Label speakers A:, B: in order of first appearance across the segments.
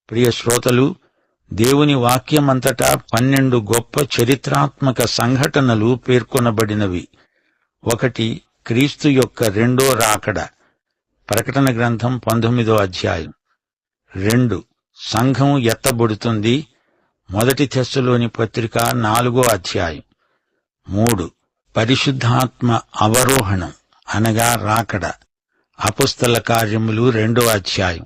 A: ప్రియ శ్రోతలు, దేవుని వాక్యమంతటా 12 గొప్ప చరిత్రాత్మక సంఘటనలు పేర్కొనబడినవి. 1. క్రీస్తు యొక్క రెండో రాకడ. ప్రకటన గ్రంథం 19వ అధ్యాయం. 2. సంఘం ఎత్తబడుతుంది. 1 తెస్సలోని పత్రిక 4వ అధ్యాయం. 3. పరిశుద్ధాత్మ అవరోహణం అనగా రాకడ. అపొస్తల కార్యములు 2వ అధ్యాయం.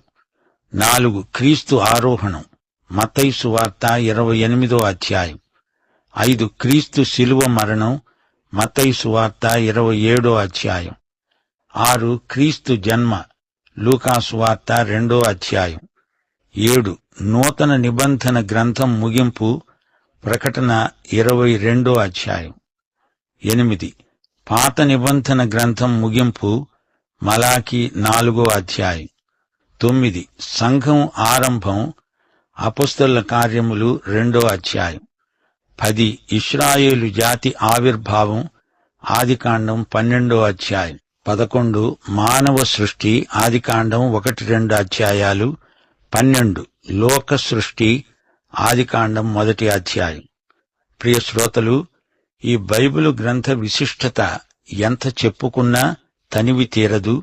A: 4. క్రీస్తు ఆరోహణం. మత్తయి సువార్త 28వ అధ్యాయం. 5. క్రీస్తు శిలువ మరణం. మత్తయి సువార్త 27వ అధ్యాయం. 6. క్రీస్తు జన్మ. లూకా సువార్త 2వ అధ్యాయం. 7. నూతన నిబంధన గ్రంథం ముగింపు. ప్రకటన 22వ అధ్యాయం. 8. పాత నిబంధన గ్రంథం ముగింపు. మలాకి 4వ అధ్యాయం. 9. సంఘం ఆరంభం. అపొస్తలుల కార్యములు 2వ అధ్యాయం. 10. ఇశ్రాయేలు జాతి ఆవిర్భావం. ఆదికాండం 12వ అధ్యాయం. 11. మానవ సృష్టి. ఆదికాండం 1-2 అధ్యాయాలు. 12. లోక సృష్టి. ఆదికాండం 1వ అధ్యాయం. ప్రియ శ్రోతలు, ఈ బైబిలు గ్రంథ విశిష్టత ఎంత చెప్పుకున్నా తనివి తీరదు.